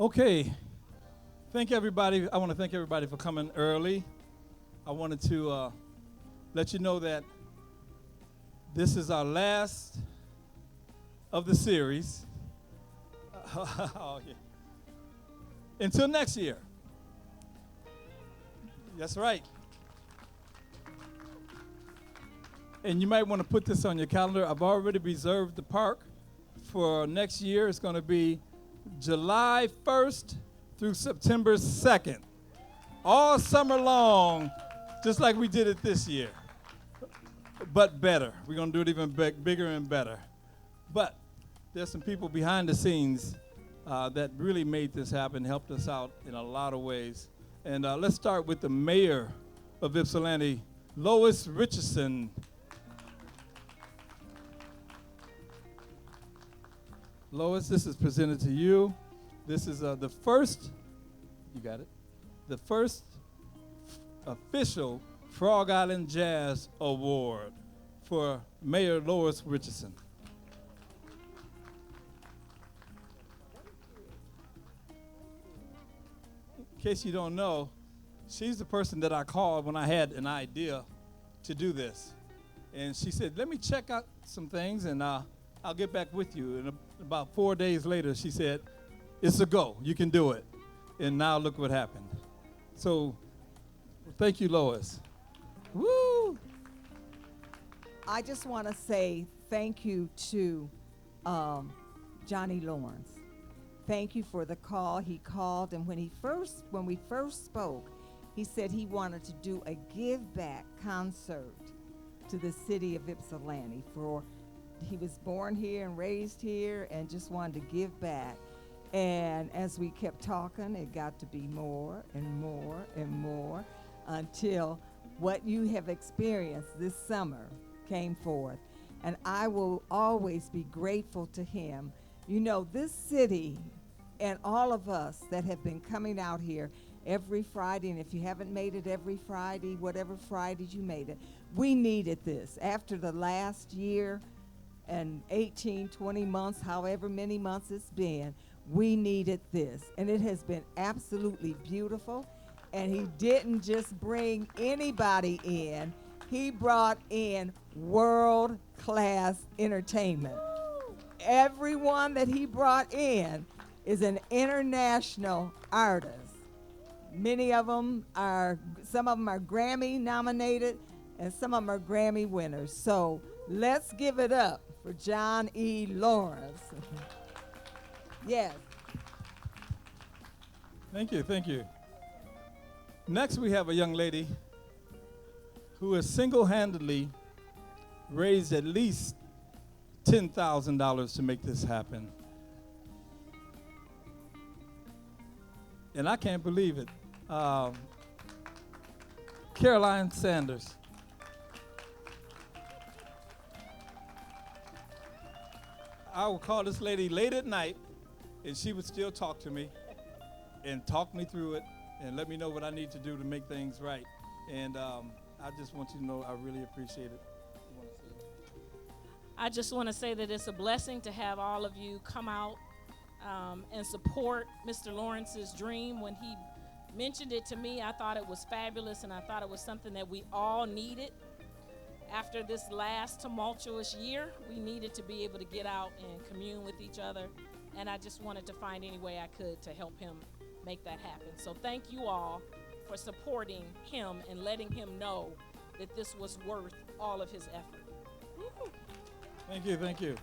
Okay, thank everybody. I want to thank everybody for coming early. I wanted to let you know that this is our last of the series. Oh, yeah. Until next year. That's right. And you might want to put this on your calendar. I've already reserved the park for next year. It's going to be July 1st through September 2nd. All summer long, just like we did it this year. But better. We're going to do it even bigger and better. But there's some people behind the scenes that really made this happen, helped us out in a lot of ways. And let's start with the mayor of Ypsilanti, Lois Richardson. Lois, this is presented to you. This is the first, you got it, the first official Frog Island Jazz Award for Mayor Lois Richardson. In case you don't know, she's the person that I called when I had an idea to do this. And she said, let me check out some things and I'll get back with you. And about 4 days later, she said, it's a go. You can do it. And now look what happened. So thank you, Lois. Woo! I just want to say thank you to Johnny Lawrence. Thank you for the call. He called, and when we first spoke, he said he wanted to do a give back concert to the city of Ypsilanti. He was born here and raised here and just wanted to give back. And as we kept talking, it got to be more and more and more until what you have experienced this summer came forth. And I will always be grateful to him. You know, this city and all of us that have been coming out here every Friday, and if you haven't made it every Friday, whatever Fridays you made it, we needed this. After the last year and 18, 20 months, however many months it's been, we needed this. And it has been absolutely beautiful. And he didn't just bring anybody in, he brought in world-class entertainment. Everyone that he brought in is an international artist. Some of them are Grammy nominated, and some of them are Grammy winners. So let's give it up for John E. Lawrence. Yes. Thank you, thank you. Next, we have a young lady who has single-handedly raised at least $10,000 to make this happen. And I can't believe it. Caroline Sanders. I would call this lady late at night, and she would still talk to me and talk me through it and let me know what I need to do to make things right. And I just want you to know I really appreciate it. I just want to say that it's a blessing to have all of you come out and support Mr. Lawrence's dream. When he mentioned it to me, I thought it was fabulous, and I thought it was something that we all needed. After this last tumultuous year, we needed to be able to get out and commune with each other, and I just wanted to find any way I could to help him make that happen. So thank you all for supporting him and letting him know that this was worth all of his effort. Woo-hoo. Thank you, thank you.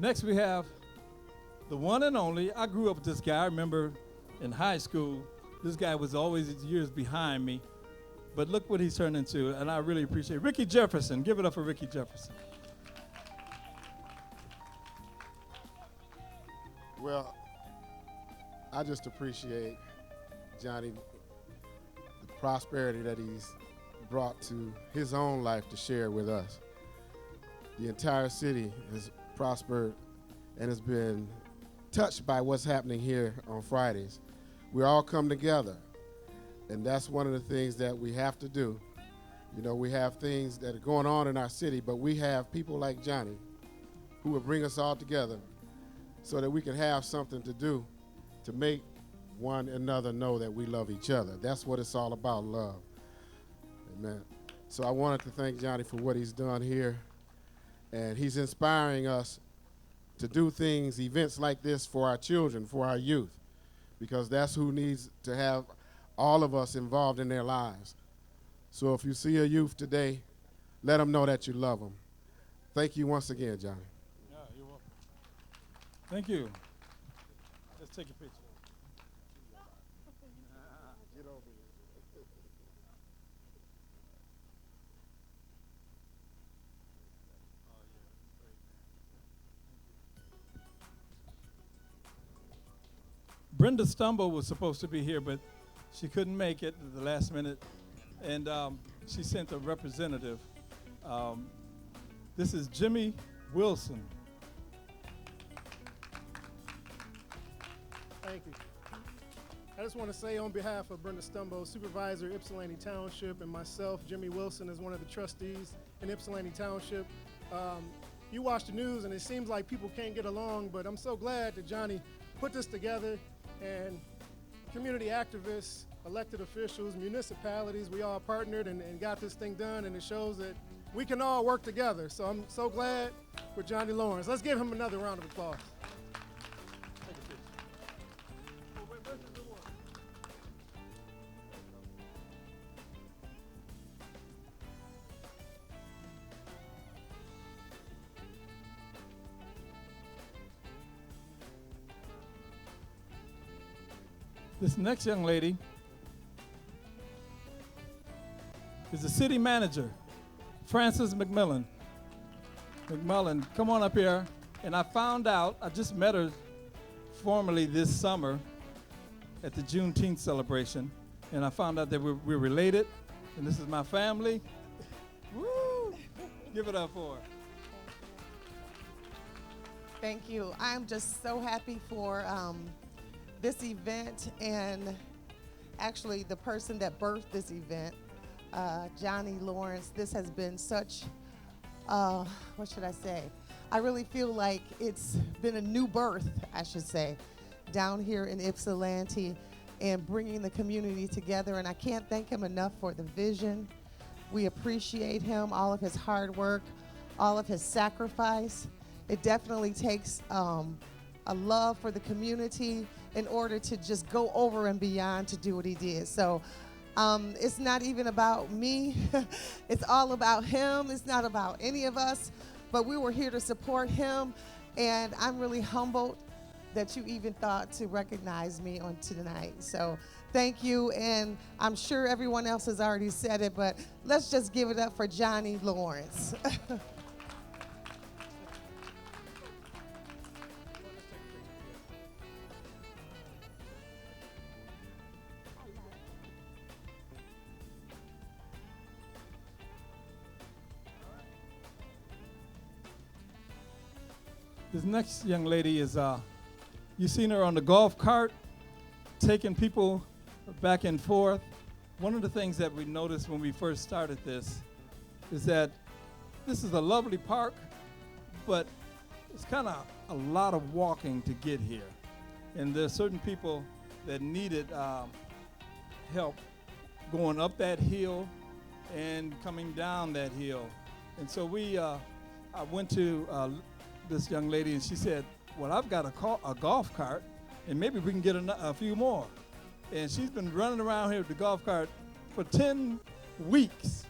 Next, we have the one and only. I grew up with this guy. I remember in high school, this guy was always years behind me. But look what he's turned into, and I really appreciate it. Ricky Jefferson. Give it up for Ricky Jefferson. Well, I just appreciate Johnny, the prosperity that he's brought to his own life to share with us. The entire city has prospered and has been touched by what's happening here on Fridays. We all come together, and that's one of the things that we have to do. You know, we have things that are going on in our city, but we have people like Johnny who will bring us all together so that we can have something to do to make one another know that we love each other. That's what it's all about, love. Amen. So I wanted to thank Johnny for what he's done here, and he's inspiring us to do things, events like this for our children, for our youth, because that's who needs to have all of us involved in their lives. So if you see a youth today, let them know that you love them. Thank you once again, Johnny. Yeah, you're welcome. Thank you. Let's take a picture. Get over here. Brenda Stumble was supposed to be here, but she couldn't make it at the last minute, and she sent a representative. This is Jimmy Wilson. Thank you. I just want to say on behalf of Brenda Stumbo, Supervisor, Ypsilanti Township, and myself, Jimmy Wilson, as one of the trustees in Ypsilanti Township. You watch the news and it seems like people can't get along, but I'm so glad that Johnny put this together, and community activists, elected officials, municipalities, we all partnered and got this thing done, and it shows that we can all work together. So I'm so glad with Johnny Lawrence. Let's give him another round of applause. This next young lady is the city manager, Frances McMillan. McMillan, come on up here. And I found out, I just met her formally this summer at the Juneteenth celebration, and I found out that we're related, and this is my family. Woo! Give it up for her. Thank you. I'm just so happy for this event, and actually the person that birthed this event, Johnny Lawrence. This has been such, what should I say? I really feel like it's been a new birth, I should say, down here in Ypsilanti and bringing the community together. And I can't thank him enough for the vision. We appreciate him, all of his hard work, all of his sacrifice. It definitely takes a love for the community in order to just go over and beyond to do what he did. So it's not even about me. It's all about him. It's not about any of us, but we were here to support him. And I'm really humbled that you even thought to recognize me on tonight. So thank you. And I'm sure everyone else has already said it, but let's just give it up for Johnny Lawrence. This next young lady is, you seen her on the golf cart, taking people back and forth. One of the things that we noticed when we first started this is that this is a lovely park, but it's kind of a lot of walking to get here. And there's certain people that needed help going up that hill and coming down that hill. And so I went to this young lady, and she said, well, I've got a golf cart, and maybe we can get a few more. And she's been running around here with the golf cart for 10 weeks,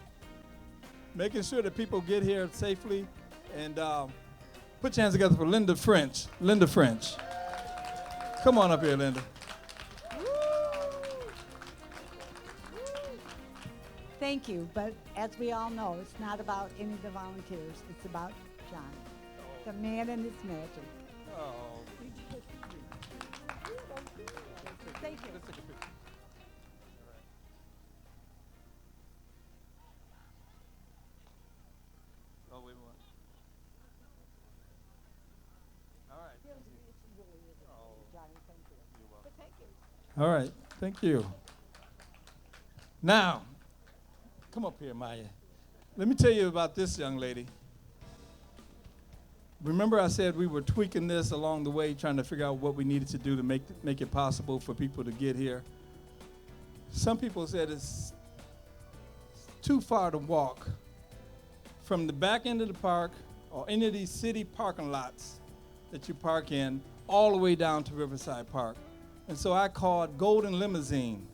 making sure that people get here safely. And put your hands together for Linda French. Linda French. Come on up here, Linda. Thank you, but as we all know, it's not about any of the volunteers. It's about John, the man and his magic. Oh. Thank you. Let's take a picture. All right. Oh, wait a minute. All right. Oh, All right, thank you. Now, come up here, Maya. Let me tell you about this young lady. Remember I said we were tweaking this along the way, trying to figure out what we needed to do to make it possible for people to get here. Some people said it's too far to walk from the back end of the park or any of these city parking lots that you park in all the way down to Riverside Park. And so I called Golden Limousine,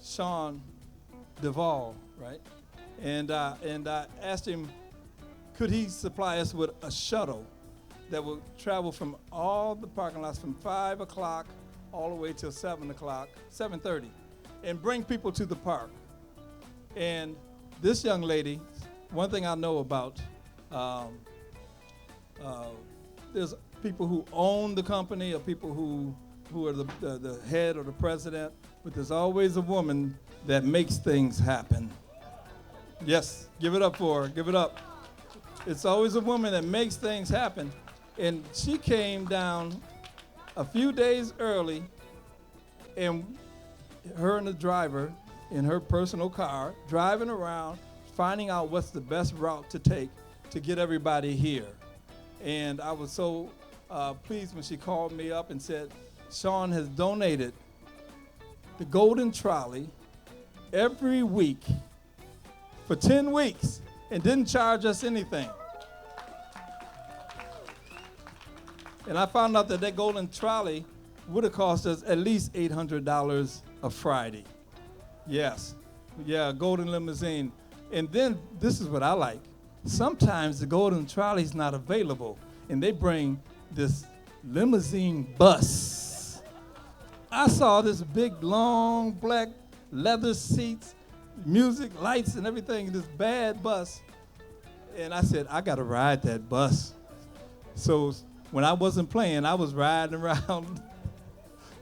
Sean Duvall, right? And I asked him, could he supply us with a shuttle that would travel from all the parking lots from 5 o'clock all the way till 7 o'clock, 7:30, and bring people to the park. And this young lady, one thing I know about, there's people who own the company or people who are the head or the president, but there's always a woman that makes things happen. Yes, give it up for her, give it up. It's always a woman that makes things happen. And she came down a few days early, and her and the driver in her personal car, driving around, finding out what's the best route to take to get everybody here. And I was so pleased when she called me up and said, Sean has donated the Golden Trolley every week for 10 weeks and didn't charge us anything. And I found out that Golden Trolley would have cost us at least $800 a Friday. Yes, yeah, Golden Limousine. And then this is what I like. Sometimes the Golden Trolley's not available, and they bring this limousine bus. I saw this big, long, black leather seats, music, lights, and everything, this bad bus. And I said, I got to ride that bus. So when I wasn't playing, I was riding around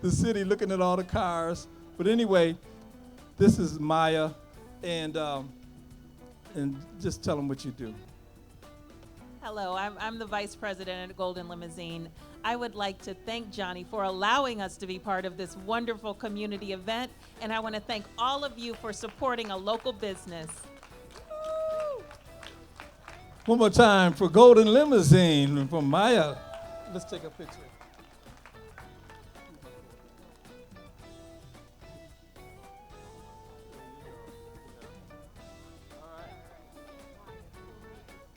the city looking at all the cars. But anyway, this is Maya, and just tell them what you do. Hello, I'm the Vice President at Golden Limousine. I would like to thank Johnny for allowing us to be part of this wonderful community event, and I want to thank all of you for supporting a local business. One more time for Golden Limousine from Maya. Let's take a picture.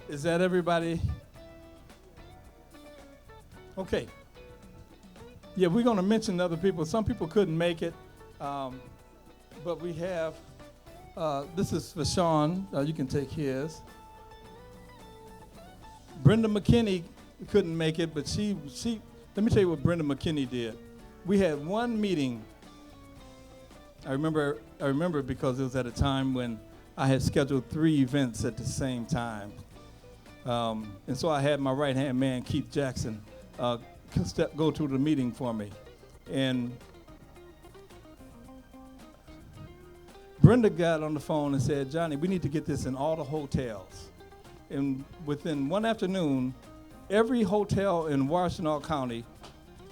Is that everybody? Okay. Yeah, we're going to mention other people. Some people couldn't make it, but we have, this is for Sean. You can take his. Brenda McKinney couldn't make it, but she, let me tell you what Brenda McKinney did. We had one meeting. I remember because it was at a time when I had scheduled 3 events at the same time. And so I had my right-hand man, Keith Jackson, go to the meeting for me. And Brenda got on the phone and said, Johnny, we need to get this in all the hotels. And within one afternoon, every hotel in Washtenaw County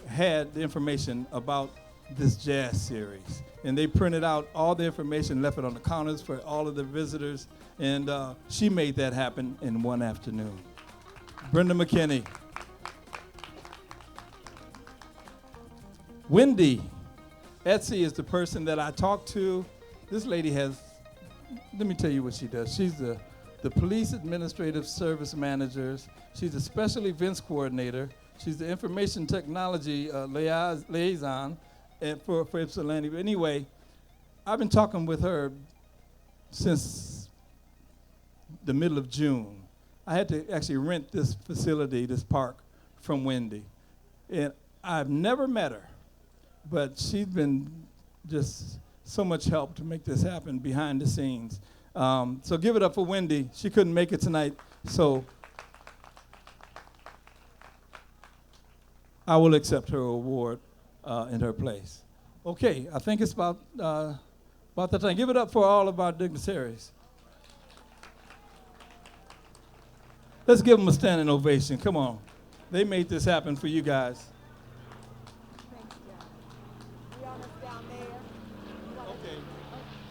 had the information about this jazz series. And they printed out all the information, left it on the counters for all of the visitors. And she made that happen in one afternoon. Brenda McKinney. Wendy Etsy is the person that I talked to. This lady has, let me tell you what she does. She's the police administrative service manager. She's a special events coordinator. She's the information technology liaison for Ypsilanti. Anyway, I've been talking with her since the middle of June. I had to actually rent this facility, this park, from Wendy. And I've never met her, but she's been just so much help to make this happen behind the scenes. So give it up for Wendy. She couldn't make it tonight, so I will accept her award in her place. Okay, I think it's about the time. Give it up for all of our dignitaries. Let's give them a standing ovation. Come on. They made this happen for you guys. Thanks, John. We want us down there? You want us- Okay.